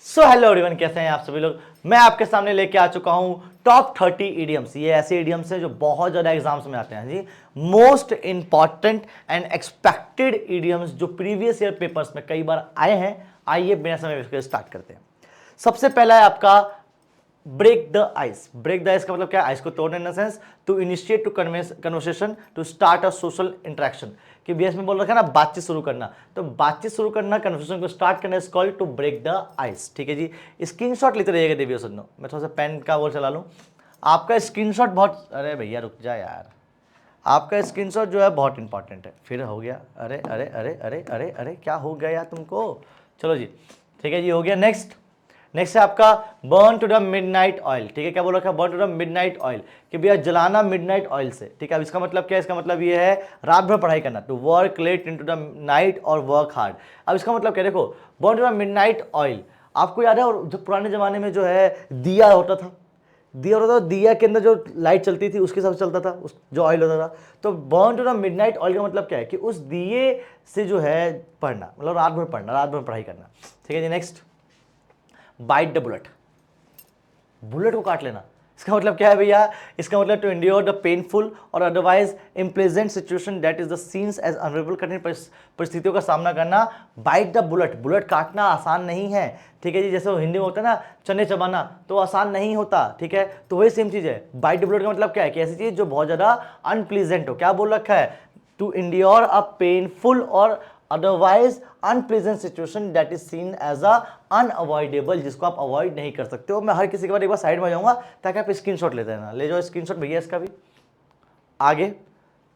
So hello everyone, कैसे हैं आप सभी लोग। मैं आपके सामने लेके आ चुका हूं टॉप 30 इडियम्स। ये ऐसे इडियम्स हैं जो बहुत ज़्यादा एग्जाम्स में आते हैं जी। Most important and expected idioms जो प्रीवियस ईयर पेपर्स में कई बार आए हैं। आइए बिना समय वेस्ट करे स्टार्ट करते हैं। सबसे पहला है आपका break the ice. Break the ice का मतलब क्या है? आइस को तोड़ने, in the sense to initiate to conversation, to start a social interaction. कि बीएस में बोल रखा है ना, बातचीत शुरू करना। तो बातचीत शुरू करना, कन्वर्सेशन को स्टार्ट करना is called to break the ice. ठीक है जी। स्क्रीनशॉट लेते रहिएगा देवियों सुनो। मैं थोड़ा सा पेन का वो चला लूँ। आपका स्क्रीनशॉट बहुत, अरे भैया रुक जा यार, आपका स्क्रीनशॉट जो है बहुत इंपॉर्टेंट है। फिर हो गया, अरे अरे अरे अरे अरे अरे क्या हो गया यार तुमको। चलो जी, ठीक है जी, हो गया। नेक्स्ट है आपका burn to the midnight oil. ठीक है, क्या बोल रखा है? Burn to the midnight oil, कि भैया जलाना मिडनाइट ऑयल से। ठीक है, अब इसका मतलब क्या है? इसका मतलब ये है रात भर पढ़ाई करना, to work late into the night और वर्क हार्ड। अब इसका मतलब क्या, देखो burn to the midnight oil, आपको याद है और जो पुराने जमाने में जो है दिया होता था, दिया होता था, दिया के अंदर जो लाइट चलती थी उसके साथ चलता था, उस जो ऑयल होता था। तो burn to the midnight oil का मतलब क्या है? कि उस दिए से जो है पढ़ना, मतलब रात भर पढ़ना, रात भर पढ़ाई करना। ठीक है जी। Next, bite the bullet. Bullet को काट लेना, इसका मतलब क्या है भैया? इसका मतलब टू एंड्योर द पेनफुल और otherwise unpleasant situation that is the scenes as unbearable. कठिन परिस्थितियों का सामना करना। बाइट द बुलेट, बुलेट काटना आसान नहीं है। ठीक है जी, जैसे वो हिंदी में होता है ना चने चबाना, तो आसान नहीं होता। ठीक है, तो वही सेम चीज है। बाइट द बुलेट का मतलब क्या है? कि ऐसी चीज जो बहुत ज्यादा अनप्लीजेंट हो। क्या बोल रखा है? टू एंड्योर अ पेनफुल और otherwise unpleasant situation that is seen as a unavoidable, जिसको आप अवॉइड नहीं कर सकते हो। मैं हर किसी के बाद एक बार साइड में जाऊंगा ताकि आप स्क्रीनशॉट लेते रहना। ले जाओ स्क्रीनशॉट भैया इसका भी। आगे,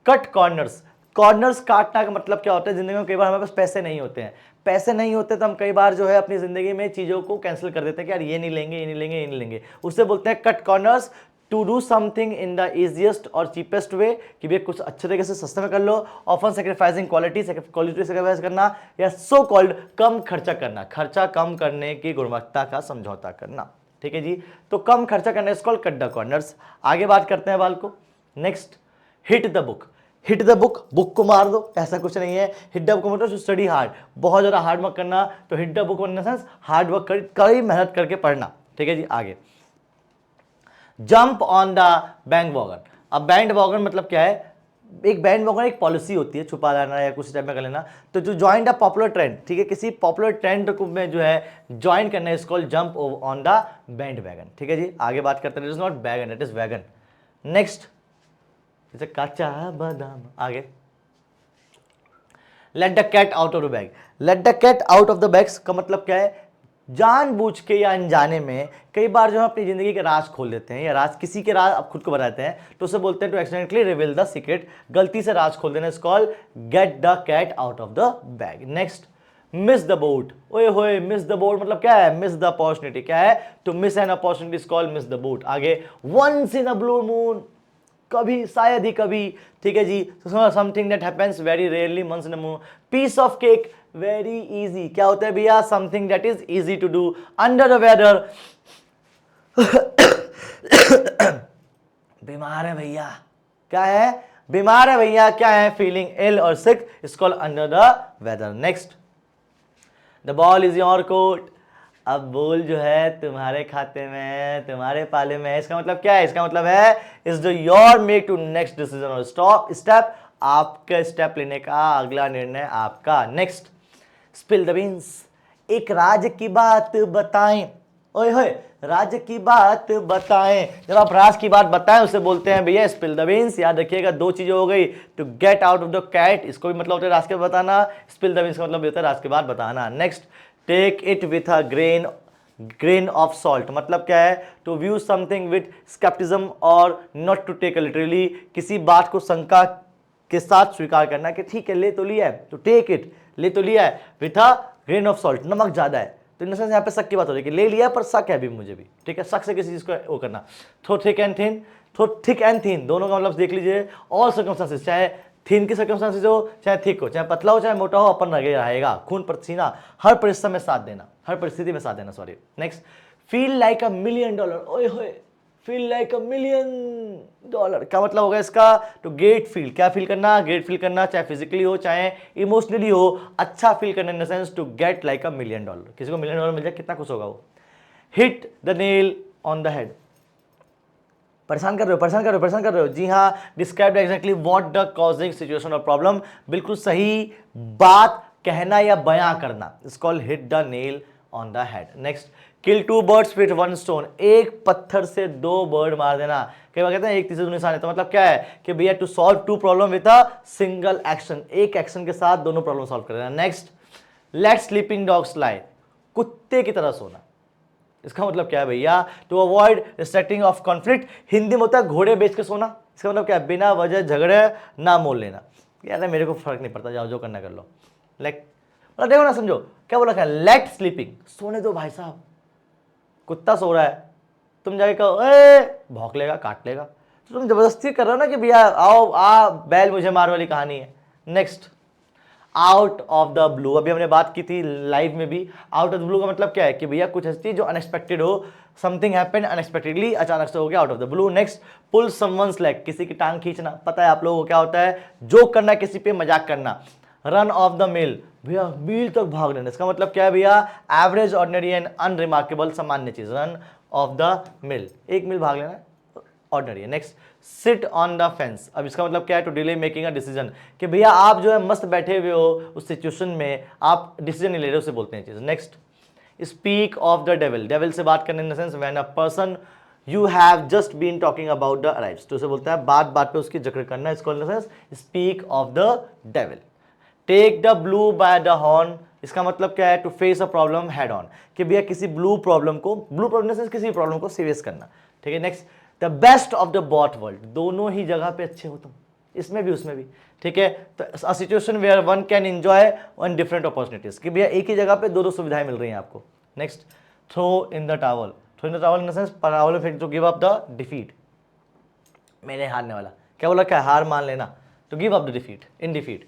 कट कॉर्नर्स। कॉर्नर्स काटना का मतलब क्या होता है? जिंदगी में कई बार हमारे पास पैसे नहीं होते हैं, पैसे नहीं होते तो हम कई बार जो है अपनी जिंदगी में चीजों को कैंसिल कर देते हैं कि यार ये नहीं लेंगे, ये नहीं लेंगे, ये नहीं लेंगे। उससे बोलते हैं cut corners, to do something in the easiest और चीपेस्ट वे, कि भैया कुछ अच्छे तरीके से सस्ते में कर लो। ऑफन सेक्रीफाइसिंग क्वालिटी सेक्रीफाइस करना, या सो कॉल्ड कम खर्चा करना, खर्चा कम करने की गुणवत्ता का समझौता करना। ठीक है जी, तो कम खर्चा करना is called cut the corners. आगे बात करते हैं बाल को। Next, hit the book. Hit the book, book को मार दो, ऐसा कुछ नहीं है। हिट द बुक मतलब स्टडी हार्ड, बहुत ज्यादा हार्ड वर्क करना। तो hit the book in the sense hard work, कड़ी मेहनत करके पढ़ना। ठीक है जी। आगे, jump on the bandwagon. अब बैंड वॉगन मतलब क्या है? एक बैंड वॉगन एक पॉलिसी होती है, छुपा लेना या कुछ टाइप में कर लेना। तो जो ज्वाइन द पॉपुलर ट्रेंड, ठीक है, किसी पॉपुलर ट्रेंड को में जो है ज्वाइन करना है, इसको jump on the bandwagon. ठीक है जी। आगे बात करते हैं, it is not wagon, it is wagon. Next, जैसे कच्चा बादाम। आगे, let the cat out of the bag. Let the cat out of the bags का मतलब क्या है? जानबूझ के या अनजाने में कई बार जो हम अपनी जिंदगी के राज खोल देते हैं, या राज किसी के राज आप खुद को बताते हैं, तो उसे बोलते हैं to accidentally reveal the secret. गलती से राज खोल देना is called get the cat out of the bag. Next, miss the boat. ओए होए, मिस द बोट मतलब क्या है? Miss the opportunity. क्या है? To miss an opportunity is called miss the boat. आगे, once in a blue moon, कभी, शायद ही कभी। ठीक है जी। Something that happens very rarely, once in a moon. Piece of cake, very easy. क्या होता है भैया? Something that is easy to do. Under the weather, बीमार है भैया। क्या है? बीमार है भैया। क्या है? फीलिंग इल और sick is called under the weather. Next, the ball is your court. अब बॉल जो है तुम्हारे खाते में है, तुम्हारे पाले में है। इसका मतलब क्या है? इसका मतलब है is the your make to next decision और स्टेप, आपका स्टेप लेने का अगला निर्णय आपका। Next, spill the beans. एक राज की बात बताएं। ओए होए, राज की बात बताएं। जब आप राज की बात बताएं उसे बोलते हैं भैया स्पिल द बीन्स। याद रखिएगा, दो चीजें हो गई। To get out of the cat, इसको भी मतलब होता है राज के बताना। स्पिल द बीन्स का मतलब होता है राज के बाद बताना। Next, take it with a grain of salt मतलब क्या है? To view something with skepticism और नॉट टू टेक लिटरली। किसी बात को शंका के साथ स्वीकार करना कि ठीक है ले तो लिया है, तो टेक इट, ले तो लिया है, with a grain of salt, नमक ज्यादा है। तो इन यहाँ पे शक की बात हो रही है कि ले लिया पर शक है अभी मुझे भी। ठीक है, शक से किसी चीज को वो करना। थो थिक एंड थिन, थो थिक एंड थिन दोनों का मतलब देख लीजिए। ऑल सर्कमस्टेंसेस, चाहे थिन की सर्कमस्टेंसेस हो, चाहे थिक हो, चाहे पतला हो, चाहे मोटा हो, अपन लगे रहेगा। खून पसीना हर परिश्रम में साथ देना, हर परिस्थिति में साथ देना। Sorry. Next, feel like $1 million. ओए होए, फील लाइक $1 million, क्या मतलब होगा इसका? टू गेट फील, क्या फील करना? गेट फील करना, चाहे फिजिकली हो चाहे इमोशनली हो, अच्छा फील करना, in the sense to get like $1 million। किसी को $1 million मिल जाए कितना खुश होगा वो। Hit the nail on the head, परेशान कर रहे हो, परेशान कर रहे हो, परेशान कर रहे हो, जी हाँ। Describe exactly what the causing situation और प्रॉब्लम, बिल्कुल सही बात कहना या बयां करना, it's called hit the nail on the head. Next, kill 2 birds with 1 stone, एक पत्थर से 2 बर्ड मार देना। कई बार कहते हैं एक तीसरे 2 निशान है, तो मतलब क्या है कि भैया to solve 2 problem with a single action, एक एक्शन के साथ दोनों प्रॉब्लम सॉल्व कर देना। Next, let sleeping dogs lie, कुत्ते की तरह सोना, इसका मतलब क्या है भैया? To avoid distracting of conflict, Hindi में होता है घोड़े बेच के सोना। इसका मतलब क्या है? बिना वजह झगड़े ना मोल लेना, यार मेरे को फर्क नहीं पड़ता, जाओ जो करना कर लो। लाइक मतलब देखो ना, समझो क्या बोला, क्या लेट स्लीपिंग, सोने दो भाई साहब, कुत्ता सो रहा है, तुम जाके कहो ए, भौंक लेगा, काट लेगा, तो तुम जबरदस्ती कर रहे हो ना कि भैया आओ आ बैल मुझे मार वाली कहानी है। Next, out of the blue, अभी हमने बात की थी लाइव में भी, आउट ऑफ द ब्लू का मतलब क्या है कि भैया कुछ ऐसी चीज जो अनएक्सपेक्टेड हो, समथिंग हैपेंड अनएक्सपेक्टेडली, अचानक से हो गया, out of the blue. Next, pull someone's leg, किसी की टांग खींचना, पता है आप लोगों को क्या होता है? जोक करना, किसी पे मजाक करना। रन ऑफ द मिल, भैया मील तक भाग लेना, इसका मतलब क्या है भैया? एवरेज, ऑर्डिनरी एंड अनरिमार्केबल, सामान्य चीज। रन ऑफ द मिल, एक मील भाग लेना, ऑर्डिनरी है। Next, sit on the fence, अब इसका मतलब क्या है? To delay making a decision, कि भैया आप जो है मस्त बैठे हुए हो उस सिचुएशन में, आप डिसीजन नहीं ले रहे हो, उसे बोलते हैं चीज। Next, speak of the devil, devil से बात करने, in the sense when a person you have just been talking about the arrives, तो उसे बोलता है बात बात पे उसकी जिक्र करना, इसको in the sense speak of the devil. Take the blue by the horn, इसका मतलब क्या है? To face a problem head on, कि भैया किसी ब्लू प्रॉब्लम को, ब्लू प्रॉब्लम से किसी प्रॉब्लम को फेस करना, ठीक है। Next, the best of the both world, दोनों ही जगह पे अच्छे हो तुम, इसमें भी उसमें भी, ठीक है। तो a situation where one can enjoy one different opportunities, कि भैया एक ही जगह पे दो सुविधाएं मिल रही हैं आपको। Next, throw in the towel, throw in the towel in the sense towel में to give up the defeat, मैंने हारने वाला, क्या बोला? क्या हार मान लेना, to give up the defeat, in defeat.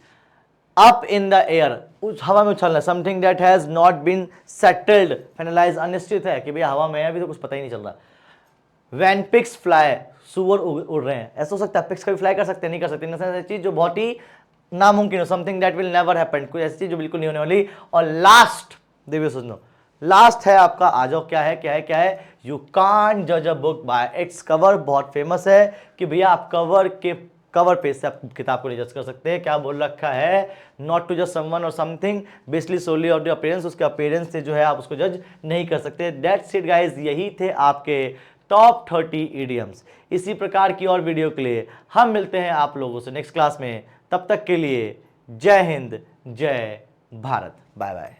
Up in the air, उस हवा में उछलना, something that has not been settled, finalise, अनिश्चित है, कि भैया हवा में है अभी तो कुछ पता ही नहीं चल रहा। वैन पिक्स फ्लाई, सुअर उड़ रहे हैं, ऐसा हो सकता है पिक्स कभी फ्लाई कर सकते हैं, नहीं कर सकते, ऐसी चीज जो बहुत ही नामुमकिन हो, something that will never happen, कोई ऐसी चीज जो बिल्कुल नहीं होने वाली। और लास्ट, देखिए सुनो, लास्ट है आपका, आ जाओ, क्या है, क्या है, क्या है? यू कांट जज a book by its cover, बहुत फेमस है कि भैया आप कवर पेज से आप किताब को नहीं जज कर सकते। क्या बोल रखा है? नॉट टू जज समवन और something basically solely of the appearance, उसके अपीयरेंस से जो है आप उसको जज नहीं कर सकते। दैट्स इट गाइस, यही थे आपके टॉप 30 इडियम्स। इसी प्रकार की और वीडियो के लिए हम मिलते हैं आप लोगों से नेक्स्ट क्लास में, तब तक के लिए जय हिंद, जय भारत, बाय बाय।